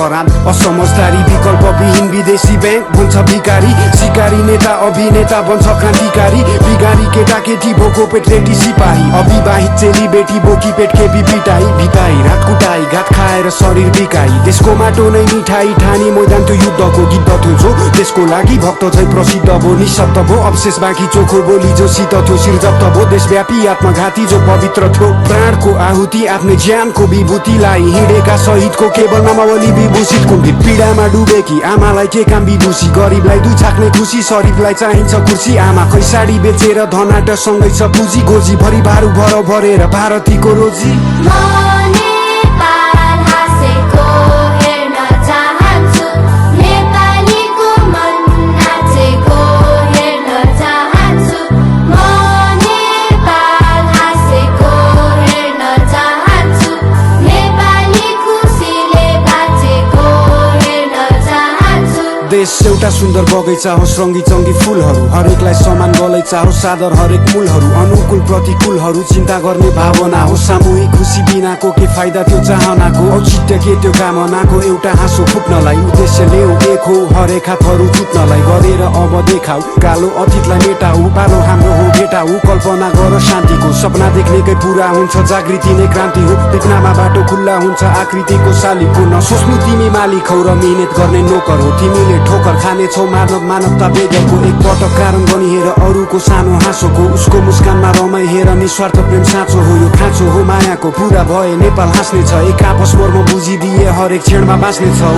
परान असमझदारी विकल्पविहीन विदेशी बैंक बन्छ भिकारी शिकारी नेता अभिनेता बन्छ क्रान्तिकारी बिगारी केटाकेटी भोको पेटलेटी सिपाही अविवाहित चेली बेटी बोकी पेट खेपी पिटाई भिताई रात कुटाई घात खाएर शरीर बिकाई देशको माटो नै मिठाई ठानी मैदान त्यो युद्धको गीत थुन्छो देशको लागि भक्त झै प्रसिद्ध भो निशब्द भो अवशेष बाँकी चोखो बोली जो शीत थियो शिरजप्त भो देशव्यापी आत्मघाती जो पवित्र थियो प्राणको आहुति आफ्नै ज्यानको विभूतिलाई हिँडेका शहीदको केवल नामावली विभूषित कुण्ठित पीडामा डुबेकी आमालाई के काम विदुषी गरिबलाई दुई छाक्ने खुसी शरीफलाई चाहिन्छ कुर्सी आमा खै साडी बेचेर धनाट सँगै छ पुँजी गोजी भरि भारू भर भरेर भारतीको रोजी देश एउटा सुन्दर बगैँचा हो रङ्गी चङ्गी फुलहरू हरेकलाई समान गलैँचा हो सादर हरेक मूलहरू अनुकूल प्रतिकूलहरू चिन्ता गर्ने भावना हो सामूहिक खुसी बिनाको के फाइदा त्यो चाहनाको औचित्य के त्यो कामनाको एउटा हाँसो फुट्नलाई उद्देश्य ल्याउ एक हो हरेक हातहरू चुत्नलाई गरेर अब देखाऊ कालो अतीतलाई मेटाऊ पालो हाम्रो हो भेटाऊ कल्पना गर शान्तिको सपना देख्नेकै पुरा हुन्छ जागृति नै क्रान्ति हो देख्नमा बाटो खुल्ला हुन्छ आकृतिको शालिगको नसोच्नु तिमी मालिक हौ र मिहिनेत गर्ने नोकर हो तिमीले ठोकर खानेछौ मानवता बेगरको एक पटक कारण बनी हेर अरूको सानो हाँसोको उसको मुस्कानमा रमाई हेर निस्वार्थ प्रेम साँचो हो यो खाँचो हो मायाको पुरा भए नेपाल हाँस्ने छ एक आपस मर्म बुझिदिए हरेक क्षणमा बाँच्ने छौ।